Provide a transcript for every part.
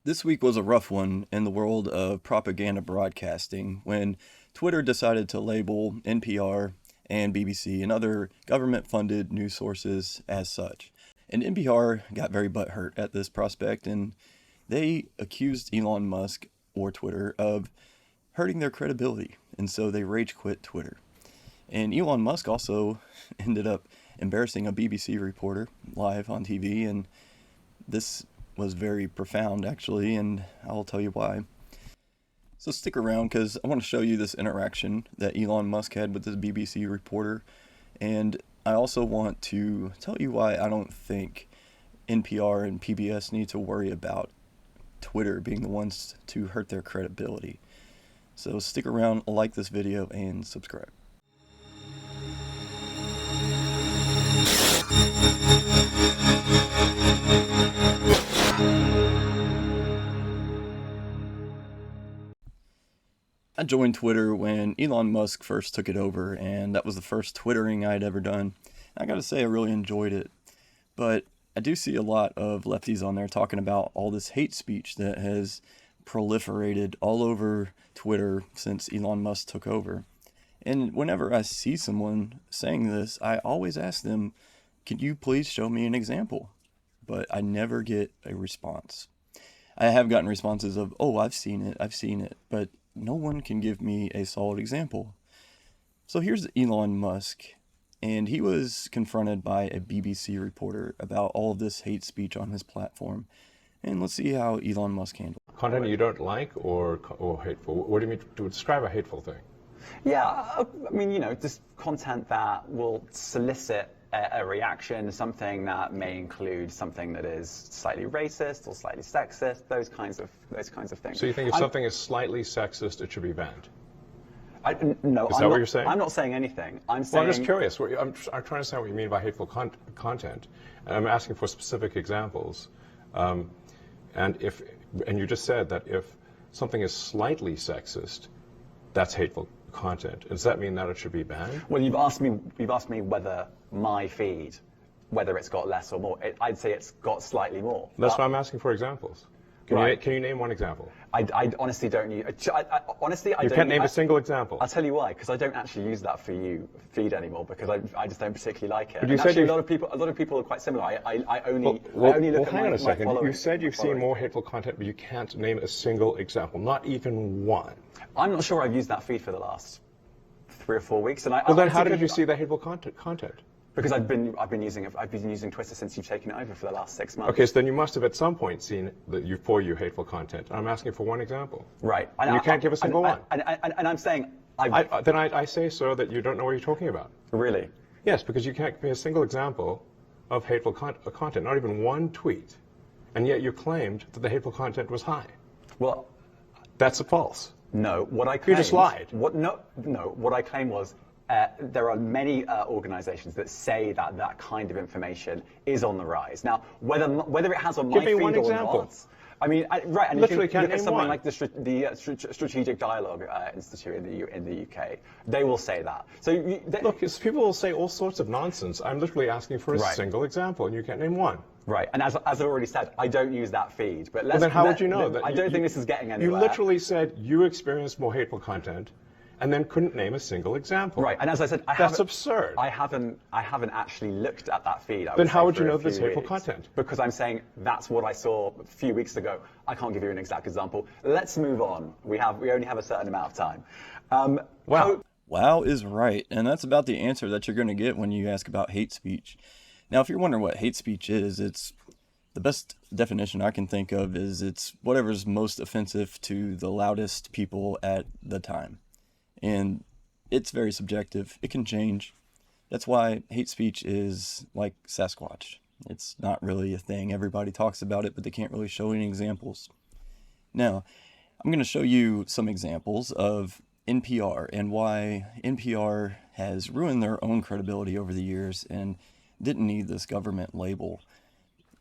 This week was a rough one in the world of propaganda broadcasting when Twitter decided to label NPR and BBC and other government-funded news sources as such. And NPR got very butthurt at this prospect, and they accused Elon Musk or Twitter of hurting their credibility, and so they rage quit Twitter. And Elon Musk also ended up embarrassing a BBC reporter live on TV, and this was very profound, actually, and I'll tell you why. So stick around, because I want to show you this interaction that Elon Musk had with this BBC reporter, and I also want to tell you why I don't think NPR and PBS need to worry about Twitter being the ones to hurt their credibility. So stick around, like this video, and subscribe. I joined Twitter when Elon Musk first took it over, and that was the first Twittering I'd ever done. I gotta say, I really enjoyed it. But I do see a lot of lefties on there talking about all this hate speech that has proliferated all over Twitter since Elon Musk took over. And whenever I see someone saying this, I always ask them, can you please show me an example? But I never get a response. I have gotten responses of, oh, I've seen it, but no one can give me a solid example. So here's Elon Musk, and he was confronted by a BBC reporter about all of this hate speech on his platform. And let's see how Elon Musk handled it. Content you don't like or hateful? What do you mean to describe a hateful thing? Yeah, I mean, just content that will solicit a reaction, something that may include something that is slightly racist or slightly sexist, those kinds of things. So you think if something is slightly sexist, it should be banned? No, is that what you're saying? I'm not saying anything. I'm saying. Well, I'm just curious. I'm trying to understand what you mean by hateful content, and I'm asking for specific examples. And you just said that if something is slightly sexist, that's hateful content. Does that mean that it should be banned? Well, you've asked me whether my feed, whether it's got less or more. I'd say it's got slightly more. That's why I'm asking for examples. Can you name one example? I honestly don't use. You can't name a single example. I'll tell you why, because I don't actually use that feed anymore, because I just don't particularly like it. But you and said actually, a lot of people are quite similar. I only look at hang on a second. my You said you've seen more hateful content, but you can't name a single example, not even one. I'm not sure I've used that feed for the last 3 or 4 weeks, and then how did you see the hateful content? Because I've been using Twitter since you've taken it over for the last 6 months. Okay, so then you must have at some point seen for you hateful content. I'm asking for one example. Right. And you can't give a single one. And I'm saying then I say, sir, that you don't know what you're talking about. Really? Yes, because you can't give me a single example of hateful content, not even one tweet, and yet you claimed that the hateful content was high. Well, that's false. No, what I claimed. You just lied. What I claimed was. There are many organizations that say that kind of information is on the rise. Now, whether it has on my feed or not, I mean, right, and literally if you look at something one. like the Strategic Dialogue Institute in the UK, they will say that. So look, people will say all sorts of nonsense. I'm literally asking for a single example, and you can't name one. Right, and as I've already said, I don't use that feed. But then how would you know that? I don't think this is getting anywhere. You literally said you experienced more hateful content, and then couldn't name a single example. Right, and as I said, that's absurd. I haven't actually looked at that feed. Then how would you know there's hateful content? Because I'm saying that's what I saw a few weeks ago. I can't give you an exact example. Let's move on. We only have a certain amount of time. Wow is right, and that's about the answer that you're going to get when you ask about hate speech. Now, if you're wondering what hate speech is, it's the best definition I can think of is it's whatever's most offensive to the loudest people at the time. And it's very subjective. It can change. That's why hate speech is like Sasquatch. It's not really a thing. Everybody talks about it, but they can't really show any examples. Now, I'm going to show you some examples of NPR and why NPR has ruined their own credibility over the years and didn't need this government label.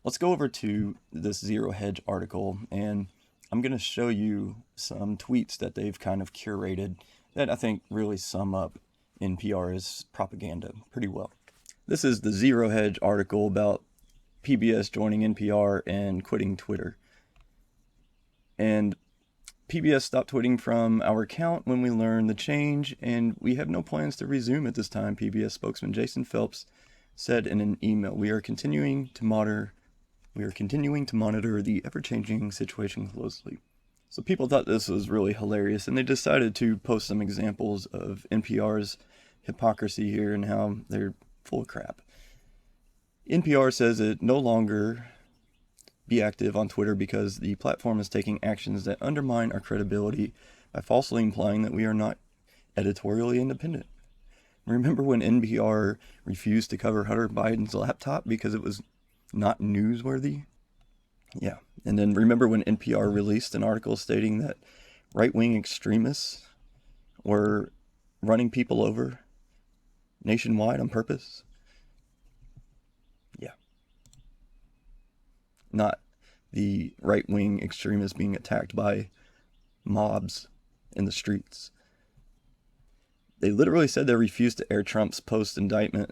Let's go over to this Zero Hedge article, and I'm going to show you some tweets that they've kind of curated that I think really sum up NPR's propaganda pretty well. This is the Zero Hedge article about PBS joining NPR and quitting Twitter. And PBS stopped tweeting from our account when we learned the change, and we have no plans to resume at this time, PBS spokesman Jason Phelps said in an email. We are continuing to monitor the ever-changing situation closely. So people thought this was really hilarious, and they decided to post some examples of NPR's hypocrisy here and how they're full of crap. NPR says it no longer be active on Twitter because the platform is taking actions that undermine our credibility by falsely implying that we are not editorially independent. Remember when NPR refused to cover Hunter Biden's laptop because it was not newsworthy? Yeah. And then remember when NPR released an article stating that right-wing extremists were running people over nationwide on purpose? Yeah. Not the right-wing extremists being attacked by mobs in the streets. They literally said they refused to air Trump's post-indictment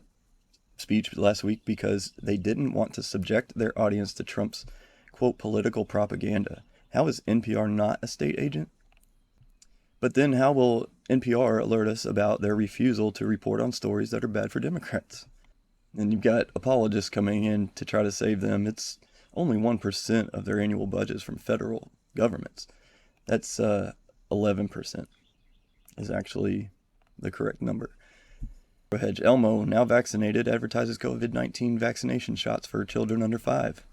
speech last week because they didn't want to subject their audience to Trump's, quote, political propaganda. How is NPR not a state agent? But then how will NPR alert us about their refusal to report on stories that are bad for Democrats? And you've got apologists coming in to try to save them. It's only 1% of their annual budgets from federal governments. That's 11% is actually the correct number. Hedge Elmo, now vaccinated, advertises COVID-19 vaccination shots for children under 5.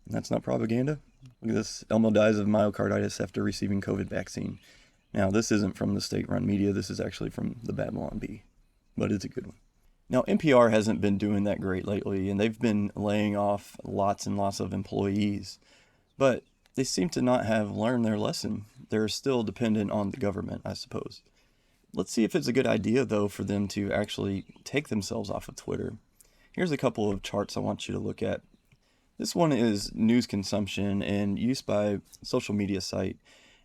And that's not propaganda? Look at this. Elmo dies of myocarditis after receiving COVID vaccine. Now, this isn't from the state-run media. This is actually from the Babylon Bee. But it's a good one. Now, NPR hasn't been doing that great lately, and they've been laying off lots and lots of employees. But they seem to not have learned their lesson. They're still dependent on the government, I suppose. Let's see if it's a good idea, though, for them to actually take themselves off of Twitter. Here's a couple of charts I want you to look at. This one is news consumption and use by social media site.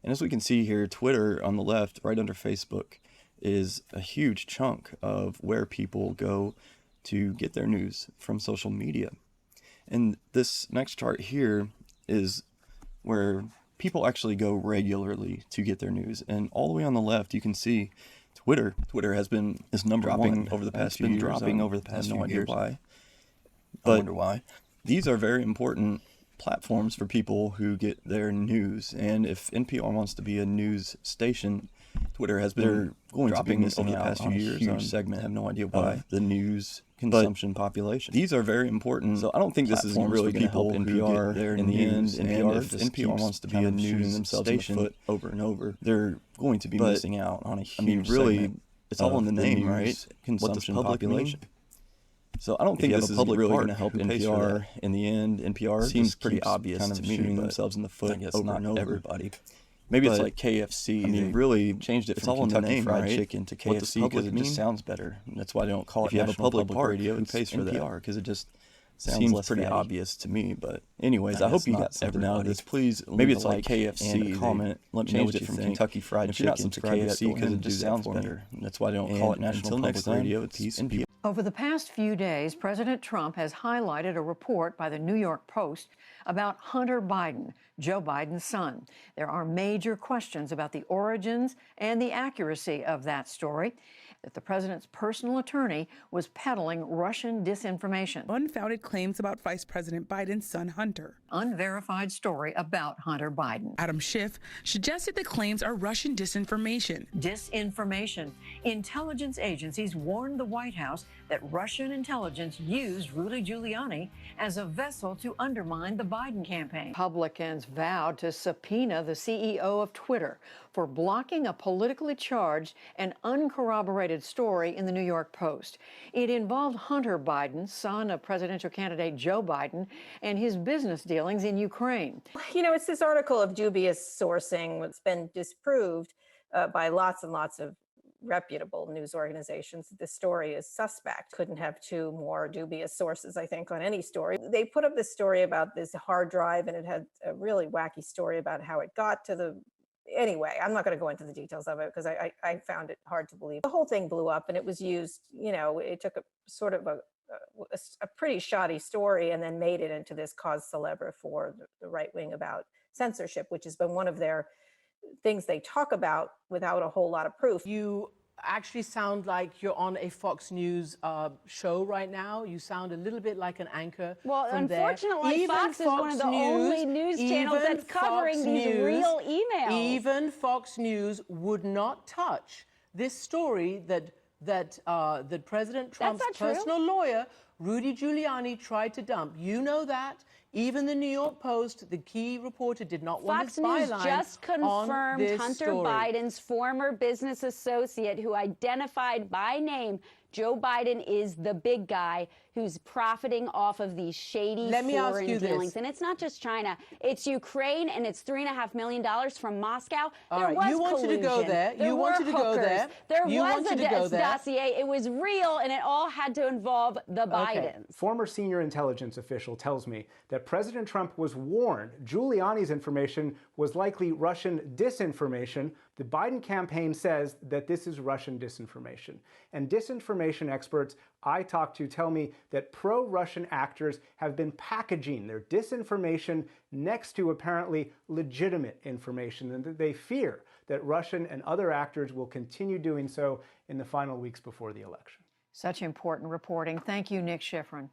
And as we can see here, Twitter on the left, right under Facebook, is a huge chunk of where people go to get their news from social media. And this next chart here is where people actually go regularly to get their news. And all the way on the left, you can see Twitter has been number one over the past few years. Dropping over the past few years. Why? But I wonder why. These are very important platforms for people who get their news. And if NPR wants to be a news station, Twitter has been dropping over the past few years. Huge segment. I have no idea why. The news consumption population. These are very important. So I don't think this is really going to help NPR there in the end. If NPR wants to be a news station over and over, they're going to be missing out on a huge segment. It's all in the name, right? Consumption population. So I don't think this is really going to help NPR in the end. NPR seems pretty obvious to me, shooting themselves in the foot over and over. Everybody. Maybe it's like KFC. I mean, really changed it from Kentucky Fried Chicken to KFC because it just sounds better. That's why they don't call it National Public Radio. Who pays for NPR because it just seems pretty obvious to me. But anyways, I hope you got something out of this. Please, maybe it's like KFC. Comment. Let me know what you think. Kentucky Fried Chicken to KFC because it just sounds better. That's why they don't call it National Public Radio. It's NPR. Over the past few days, President Trump has highlighted a report by the New York Post about Hunter Biden, Joe Biden's son. There are major questions about the origins and the accuracy of that story, that the president's personal attorney was peddling Russian disinformation. Unfounded claims about Vice President Biden's son, Hunter. Unverified story about Hunter Biden. Adam Schiff suggested the claims are Russian disinformation. Disinformation. Intelligence agencies warned the White House that Russian intelligence used Rudy Giuliani as a vessel to undermine the Biden campaign. Republicans vowed to subpoena the CEO of Twitter for blocking a politically charged and uncorroborated story in the New York Post. It involved Hunter Biden, son of presidential candidate Joe Biden, and his business dealings in Ukraine. You know, it's this article of dubious sourcing that's been disproved by lots and lots of reputable news organizations. This story is suspect. Couldn't have two more dubious sources, I think, on any story. They put up this story about this hard drive, and it had a really wacky story about how it got to the... Anyway, I'm not going to go into the details of it because I found it hard to believe. The whole thing blew up, and it was used, you know, it took a sort of a pretty shoddy story and then made it into this cause célèbre for the right wing about censorship, which has been one of their things they talk about without a whole lot of proof. You actually sound like you're on a Fox News show right now. You sound a little bit like an anchor. Well, from unfortunately, there. Fox is one of the only news channels that's covering these real emails. Even Fox News would not touch this story that President Trump's personal lawyer, Rudy Giuliani, tried to dump. You know that. Even the New York Post, the key reporter, did not want Fox his News byline just confirmed on Hunter story. Biden's former business associate, who identified by name Joe Biden is the big guy who's profiting off of these shady foreign dealings. And it's not just China. It's Ukraine, and it's $3.5 million from Moscow. There was you wanted collusion. to go there. There You were wanted to go hookers. there. There You was wanted to go a there. dossier. It was real, and it all had to involve the Bidens. Former senior intelligence official tells me that President Trump was warned Giuliani's information was likely Russian disinformation. The Biden campaign says that this is Russian disinformation. And disinformation experts I talk to tell me that pro-Russian actors have been packaging their disinformation next to apparently legitimate information, and that they fear that Russian and other actors will continue doing so in the final weeks before the election. Such important reporting. Thank you, Nick Schifrin.